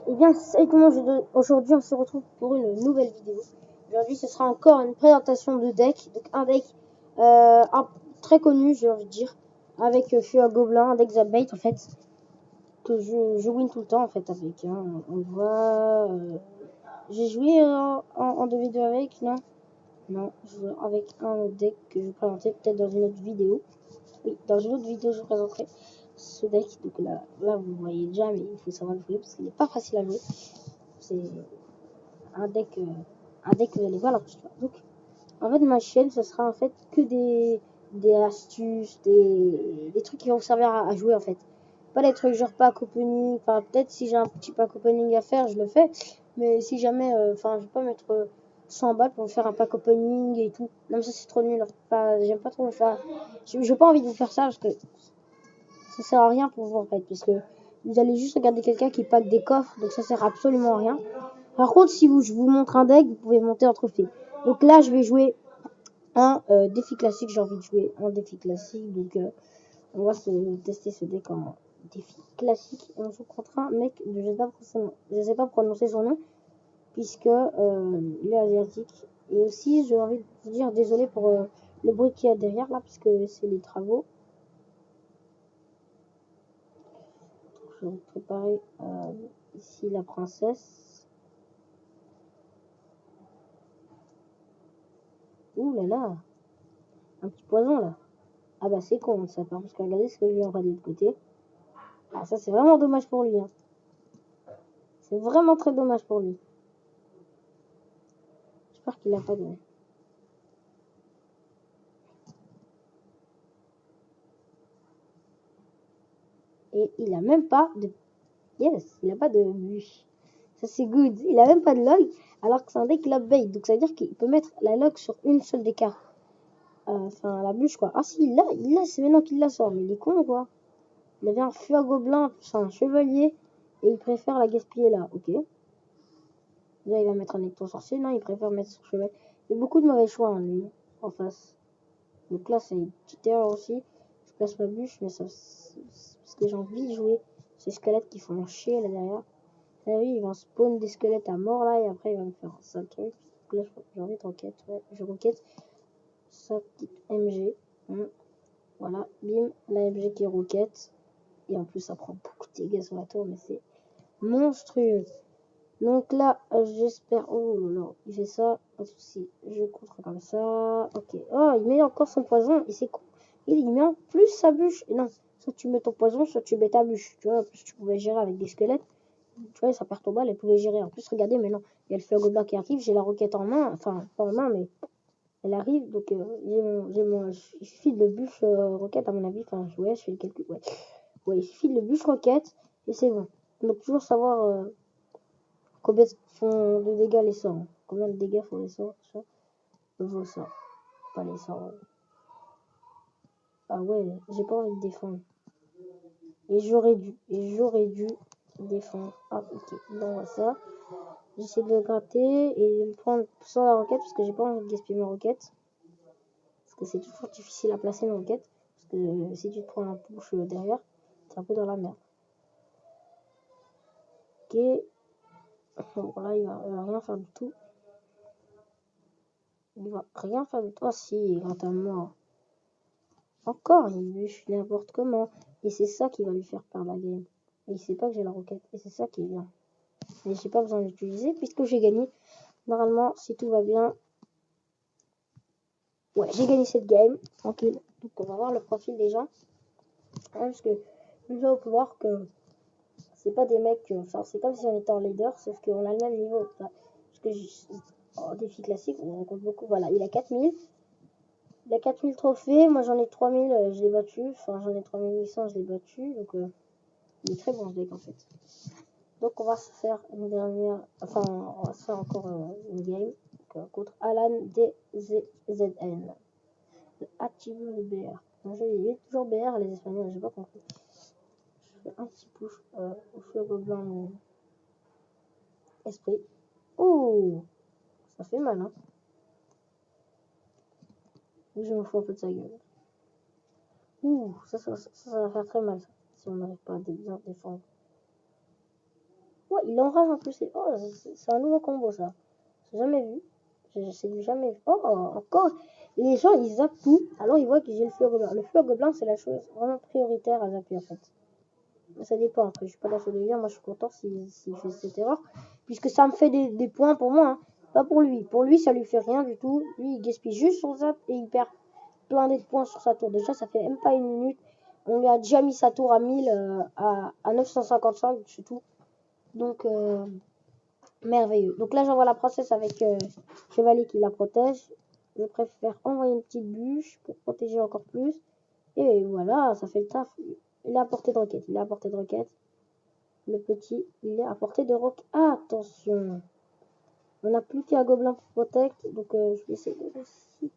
Et bien, salut tout le monde, aujourd'hui on se retrouve pour une nouvelle vidéo. Aujourd'hui ce sera encore une présentation de deck. Donc un deck très connu, j'ai envie de dire, avec je suis un gobelin, un deck Zapbait en fait, que je win tout le temps en fait avec. On voit, j'ai joué en 2v2 avec, non, je joue avec un autre deck que je vais présenter peut-être dans une autre vidéo. Oui, dans une autre vidéo je présenterai ce deck. Donc là vous voyez déjà, mais il faut savoir le jouer parce qu'il n'est pas facile à jouer. C'est un deck que vous allez voir la prochaine fois. Donc en fait ma chaîne ce sera en fait que des astuces, des trucs qui vont vous servir à jouer en fait. Pas des trucs genre pack opening, enfin peut-être si j'ai un petit pack opening à faire je le fais, mais si jamais je vais pas mettre 100 balles pour faire un pack opening et tout. Non mais ça c'est trop nul, j'aime pas trop ça. J'ai pas envie de vous faire ça parce que ça sert à rien pour vous en fait, parce que vous allez juste regarder quelqu'un qui pack des coffres, donc ça sert absolument à rien. Par contre, si je vous montre un deck, vous pouvez monter en trophée. Donc là, je vais jouer un défi classique. J'ai envie de jouer un défi classique. Donc, on va tester ce deck en défi classique. Et on joue contre un mec, je sais pas prononcer son nom, puisque il est asiatique. Et aussi, j'ai envie de vous dire désolé pour le bruit qu'il y a derrière là, puisque c'est les travaux. Je vais vous préparer ici la princesse. Ouh là là, un petit poison là. Ah bah c'est con ça, parce que regardez ce que je lui envoie de l'autre côté. Ah ça c'est vraiment dommage pour lui. C'est vraiment très dommage pour lui. J'espère qu'il a pas de... Et il a même pas de... Yes, il a pas de bûche. Ça c'est good. Il a même pas de log, alors que c'est un deck lock bait. Donc ça veut dire qu'il peut mettre la log sur une seule des cartes. Enfin la bûche quoi. Ah si, il l'a, c'est maintenant qu'il la sort. Mais il est con quoi. Il avait un feu à gobelin, c'est un chevalier, et il préfère la gaspiller là. Ok. Là il va mettre un électro sorcier. Non, il préfère mettre son chevalier. Il y a beaucoup de mauvais choix hein, lui, en face. Donc là c'est une petite erreur aussi. Je place ma bûche, mais ça, parce que j'ai envie de jouer ces squelettes qui font chier là derrière. Ah oui, ils vont spawn des squelettes à mort là, et après il va me faire un sale truc. Donc là j'ai envie de roquette, ouais, je roquette sa petite MG. Voilà, bim, la MG qui roquette. Et en plus ça prend beaucoup de dégâts sur la tour, mais c'est monstrueux. Donc là, j'espère... Oh là là, il fait ça, pas de soucis. Je contre comme ça. Ok. Oh, il met encore son poison, et c'est con. Il met en plus sa bûche. Et non, soit tu mets ton poison, soit tu mets ta bûche. Tu vois, parce que tu pouvais gérer avec des squelettes. Tu vois, ça perd ton balle, elle pouvait gérer. En plus, regardez, maintenant, il y a le feu gobelin qui arrive, j'ai la roquette en main. Enfin, pas en main, mais elle arrive. Donc, il suffit de bûche roquette, à mon avis. Enfin, ouais, je fais le calcul. Ouais, il suffit de bûche roquette, et c'est bon. Donc, toujours savoir... combien font de dégâts les sorts. Combien de dégâts font les sorts, tout ça. Vos sorts. Pas les sorts. Ah ouais, j'ai pas envie de défendre. Et j'aurais dû défendre. Ah ok, donc ça. J'essaie de le gratter et de me prendre sans la roquette parce que j'ai pas envie de gaspiller ma roquette. Parce que c'est toujours difficile à placer une roquette. Parce que si tu te prends un push derrière, c'est un peu dans la merde. Ok. Bon là il va rien faire du tout. Il va rien faire du tout. Ah si, quant à moi. Encore, il bûche n'importe comment. Et c'est ça qui va lui faire perdre la game. Et il sait pas que j'ai la roquette. Et c'est ça qui est bien. Et j'ai pas besoin d'utiliser puisque j'ai gagné. Normalement, si tout va bien. Ouais, j'ai gagné cette game. Tranquille. Donc on va voir le profil des gens. Parce que nous allons voir que c'est pas des mecs. Enfin, c'est comme si on était en leader. Sauf qu'on a le même niveau. Parce que en défi classique, on rencontre beaucoup. Voilà, il a 4000. Il a 4000 trophées. Moi j'en ai 3000. Je l'ai battu. Enfin, j'en ai 3800. Je l'ai battu. Donc. Il est très bon ce deck en fait. Donc on va se faire une dernière, enfin on va se faire encore une game contre Alan DZN. Active le BR. Il est toujours BR les Espagnols, j'ai pas compris. Je fais un petit push au feu gobelin esprit. Oh, ça fait mal hein. Je me fous un peu de sa gueule. Ça va faire très mal ça, si on n'arrive pas à bien défendre. Ouais, il enrage en plus. Oh, c'est un nouveau combo ça. J'ai jamais vu. J'ai du jamais vu. Oh, encore. Les gens ils zappent tout. Alors ils voient que j'ai le feu gobelin. Le feu gobelin c'est la chose vraiment prioritaire à zapper en fait. Ça dépend. Après, je suis pas d'accord de dire. Moi je suis content s'il fait cette erreur. Puisque ça me fait des points pour moi. Hein. Pas pour lui. Pour lui ça lui fait rien du tout. Lui il gaspille juste son zap et il perd plein de points sur sa tour. Déjà ça fait même pas une minute. On lui a déjà mis sa tour à 1000 à 955 c'est tout. Donc merveilleux. Donc là j'envoie la princesse avec chevalier qui la protège. Je préfère envoyer une petite bûche pour protéger encore plus. Et voilà, ça fait le taf. Il est à portée de roquette. Il est à portée de roquette. Le petit, il est à portée de roquette. Attention. On n'a plus qu'un gobelin pour protect. Donc je vais essayer de aussi.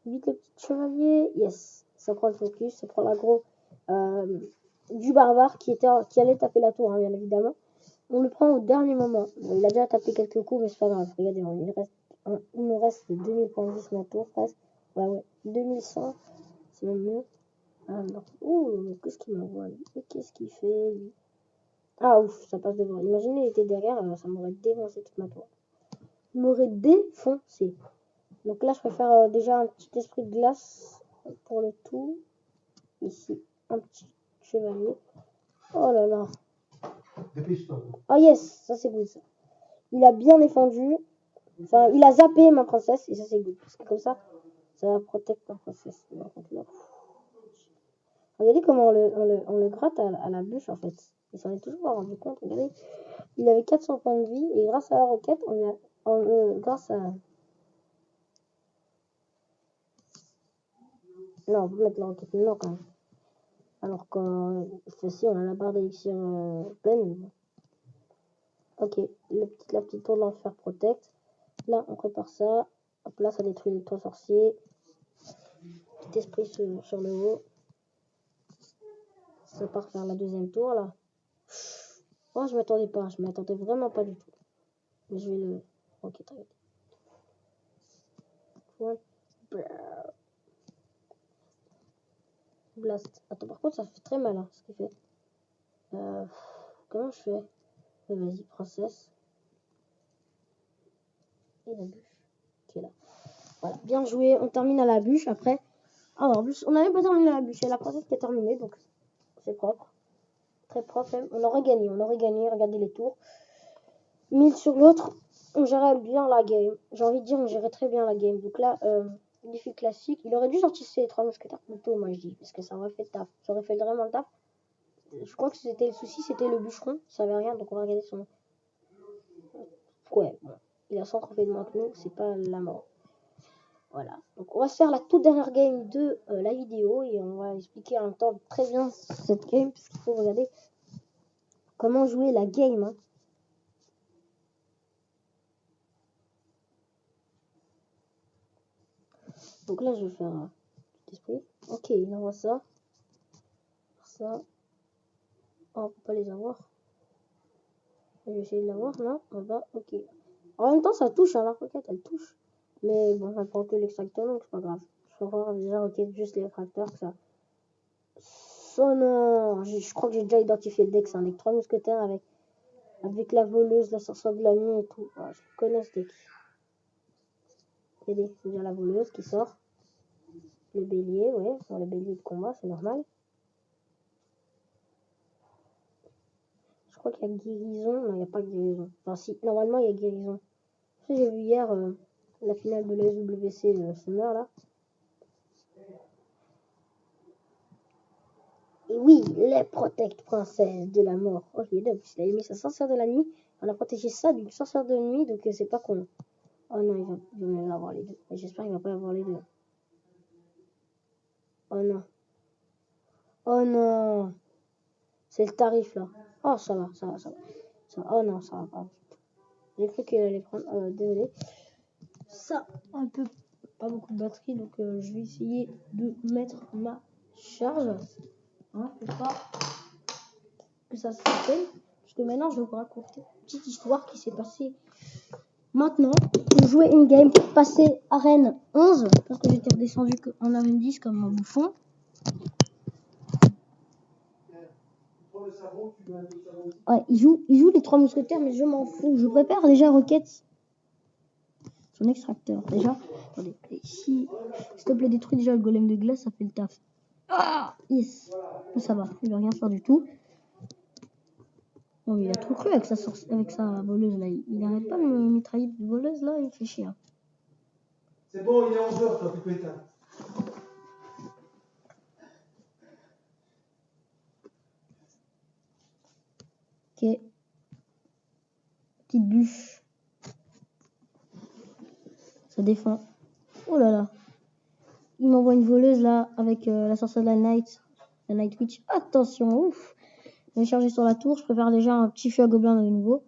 Vite le petit chevalier. Yes. Ça prend le focus. Ça prend l'aggro du barbare qui allait taper la tour, hein, bien évidemment. On le prend au dernier moment. Il a déjà tapé quelques coups, mais c'est pas grave. Regardez, il nous reste 2000 points de vie sur ma tour, presque. Ouais, 2100. C'est même mieux. Alors, qu'est-ce qu'il m'envoie lui? Qu'est-ce qu'il fait lui? Ah ouf, ça passe devant. Imaginez, il était derrière, ça m'aurait défoncé toute ma tour. Il m'aurait défoncé. Donc là, je préfère déjà un petit esprit de glace pour le tout. Ici, un petit chevalier. Oh là là. Oh yes, ça c'est good ça. Il a bien défendu. Enfin, il a zappé ma princesse et ça c'est good. Parce que comme ça va protéger ma princesse. Regardez comment on le gratte à la bûche en fait. Il s'en est toujours pas rendu compte. Regardez, il avait 400 points de vie et grâce à la roquette, grâce à... Non, on peut mettre la roquette maintenant quand même. Alors que ceci, on a la barre d'élixir pleine. Ok, la petite tour de l'enfer protect. Là, on prépare ça. Hop là, ça détruit les toits sorciers. Petit esprit sur le haut. Ça part vers la deuxième tour là. Oh, je m'attendais pas. Je m'attendais vraiment pas du tout. Mais je vais le... Ok, très bien. Blast. Attends, par contre, ça fait très mal hein, ce qu'il fait. Comment je fais? Vas-y, princesse. Et la bûche qui est là. Voilà, bien joué. On termine à la bûche après. Ah, en plus, on n'avait pas terminé à la bûche. C'est la princesse qui a terminé, donc c'est propre. Très propre même. On aurait gagné. Regardez les tours. 1000 sur l'autre. On gérait bien la game. J'ai envie de dire, on gérait très bien la game. Donc là, défi classique. Il aurait dû sortir ses 3 mousquetaires plus tôt, moi je dis. Parce que ça aurait fait le taf. Ça aurait fait vraiment le taf. Je crois que c'était le souci, c'était le bûcheron. Il savait rien, donc on va regarder son... Ouais, bon. Il a 100 trophées de moins que nous. C'est pas la mort. Voilà. Donc on va se faire la toute dernière game de la vidéo. Et on va expliquer en même temps très bien cette game. Parce qu'il faut regarder comment jouer la game. Hein. Donc là, je vais faire un petit esprit. Ok, il envoie ça. Ça. Oh, on peut pas les avoir. Je vais essayer de l'avoir, non? On va, ok. En même temps, ça touche, hein, la roquette, elle touche. Mais bon, elle prend que l'extracteur, donc c'est pas grave. Je vais voir déjà, ok, juste l'extracteur, que ça. Oh non! Je crois que j'ai déjà identifié le deck, c'est un deck 3 mousquetaires avec la voleuse, la sorcière de la nuit et tout. Ouais, je connais ce deck. Regardez, c'est déjà la voleuse qui sort. Le bélier, ouais, bon, le bélier de combat, c'est normal. Je crois qu'il y a guérison. Non, il n'y a pas guérison. Enfin, si, normalement, il y a guérison. J'ai vu hier la finale de la SWC Summer, là. Et oui, les protect princesse de la mort. Oh, il est dingue. Il a mis sa sorcière de la nuit. On a protégé ça d'une sorcière de la nuit, donc c'est pas con. Oh non, il va même avoir les deux. J'espère qu'il va pas avoir les deux. Oh non. Oh non. C'est le tarif, là. Oh, ça va. Oh non, ça va pas. J'ai cru qu'il allait prendre... désolé. Ça, un peu... Pas beaucoup de batterie, donc je vais essayer de mettre ma charge. Hein, pour pas que ça s'appelle. Parce que maintenant, je vais vous raconter une petite histoire qui s'est passée maintenant. J'ai joué une game pour passer arène 11. Parce que j'étais redescendu en arène 10 comme un bouffon. Ouais, il joue les 3 mousquetaires, mais je m'en fous. Je prépare déjà Rocket son extracteur. Déjà, attendez, s'il te plaît, détruis déjà le golem de glace, ça fait le taf. Ah, yes. Ça va, il va rien faire du tout. Non, mais il a trop cru avec sa voleuse là. Il arrête pas de me mitrailler de voleuse là, il fait chier. C'est bon, il est 11h, toi, tu peux éteindre. Ok. Petite bûche. Ça défend. Oh là là. Il m'envoie une voleuse là avec la sorcière de la Night Witch. Attention, ouf. Je vais charger sur la tour. Je prépare déjà un petit feu à gobelin de nouveau.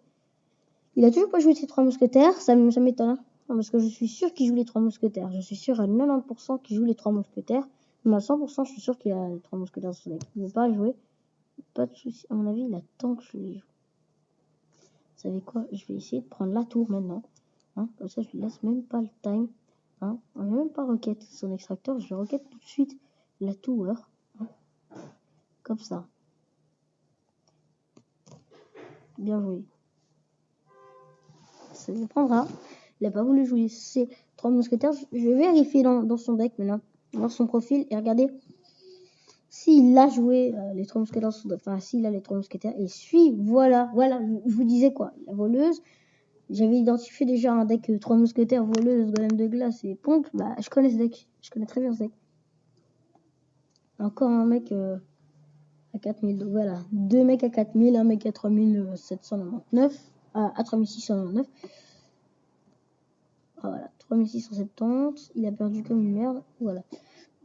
Il a toujours pas joué ses 3 mousquetaires. Ça m'étonne. Hein. Parce que je suis sûr qu'il joue les 3 mousquetaires. Je suis sûr à 90% qu'il joue les 3 mousquetaires. Mais à 100%, je suis sûr qu'il a les 3 mousquetaires sur son deck. Il ne veut pas jouer. Pas de soucis. À mon avis, il attend que je les joue. Vous savez quoi? Je vais essayer de prendre la tour maintenant. Hein, comme ça, je lui laisse même pas le time. Hein, on n'a même pas requête son extracteur. Je vais requête tout de suite la tour. Hein, comme ça. Bien joué. Ça dépendra. Il n'a pas voulu jouer ces 3 mousquetaires. Je vais vérifier dans son deck maintenant. Voir son profil et regarder s'il a joué les 3 mousquetaires. Enfin, s'il a les 3 mousquetaires. Et voilà. Je vous disais quoi? La voleuse. J'avais identifié déjà un deck 3 mousquetaires, voleuse, golem de glace et pompe. Bah, je connais ce deck. Je connais très bien ce deck. Encore un mec à 4000. Donc voilà. 2 mecs à 4000, un mec à 3799. À 3699. Ah, voilà. 3670. Il a perdu comme une merde. Voilà.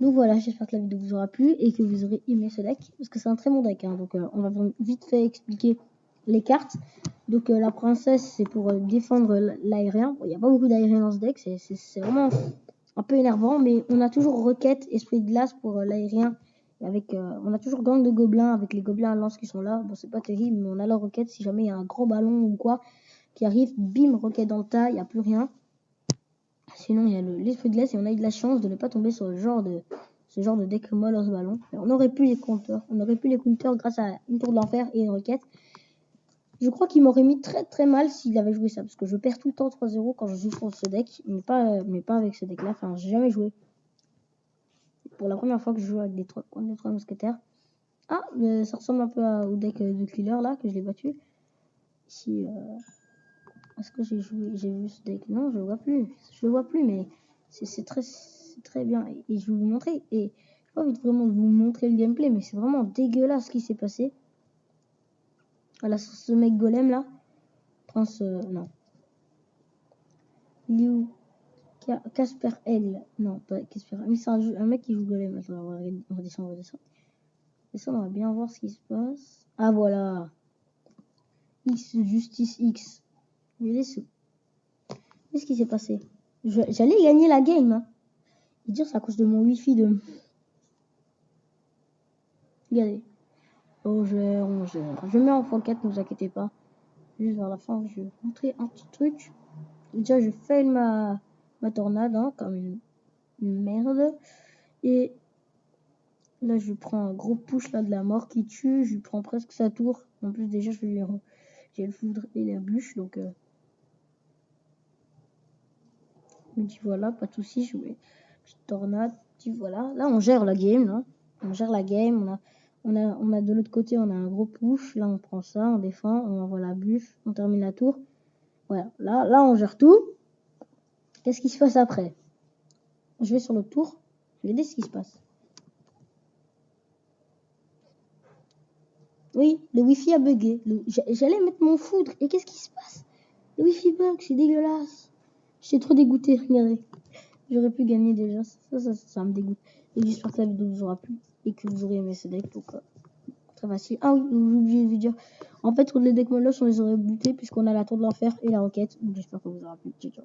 Donc voilà, j'espère que la vidéo vous aura plu et que vous aurez aimé ce deck. Parce que c'est un très bon deck. Hein. Donc on va vite fait expliquer les cartes. Donc la princesse, c'est pour défendre l'aérien. Il n'y a pas beaucoup d'aérien dans ce deck. C'est vraiment un peu énervant. Mais on a toujours requête, esprit de glace pour l'aérien. On a toujours gang de gobelins avec les gobelins à lance qui sont là. Bon, c'est pas terrible, mais on a la requête si jamais il y a un gros ballon ou quoi qui arrive. Bim, requête dans le tas, il n'y a plus rien. Sinon, il y a l'esprit de glace et on a eu de la chance de ne pas tomber sur ce genre de deck molle au ballon. On aurait pu les counters. Grâce à une tour de l'enfer et une requête. Je crois qu'il m'aurait mis très très mal s'il avait joué ça. Parce que je perds tout le temps 3-0 quand je joue sur ce deck. Mais pas avec ce deck là. Enfin, j'ai jamais joué. Pour la première fois que je joue avec des 3 mousquetaires. Ah, ça ressemble un peu au deck de killer là que je l'ai battu. Ici, est-ce que j'ai vu ce deck? Non, je le vois plus. Je le vois plus, mais c'est très bien. Et je vais vous montrer. Et j'ai pas envie de vraiment vous montrer le gameplay, mais c'est vraiment dégueulasse ce qui s'est passé. Voilà, ce mec golem là. Non. Liu. Casper L. Non, pas Casper. Mais c'est un mec qui joue golem. Attends, on va descendre. On va bien voir ce qui se passe. Ah voilà. X, Justice X. Qu'est-ce qui s'est passé? J'allais gagner la game. Hein. Et dire c'est à cause de mon wifi de... Regardez. On gère. Je mets en x4, ne vous inquiétez pas. Juste vers la fin, je vais vous montrer un petit truc. Déjà, je fail ma tornade, hein, comme une merde. Et là, je prends un gros push là de la mort qui tue. Je lui prends presque sa tour. En plus, déjà, j'ai le foudre et la bûche. Donc, me dis voilà, pas de soucis. Je mets petite tornade. Voilà. Là, on gère la game. Là. On gère la game. On a de l'autre côté, on a un gros push. Là, on prend ça, on défend, on envoie la bûche, on termine la tour. Voilà. Là, on gère tout. Qu'est-ce qui se passe après? Je vais sur le tour. Je vais regarder ce qui se passe. Oui, le wifi a bugué. J'allais mettre mon foudre. Et qu'est-ce qui se passe? Le wifi bug, c'est dégueulasse. J'étais trop dégoûté, regardez. J'aurais pu gagner déjà. Ça me dégoûte. Et j'espère que la vidéo vous aura plu. Et que vous aurez aimé ce deck. Donc, très facile. Ah oui, j'ai oublié de vous dire. En fait, toutes les decks mollos, on les aurait butés puisqu'on a la tour de l'enfer et la roquette. Donc j'espère que vous aura plu. Ciao, ciao.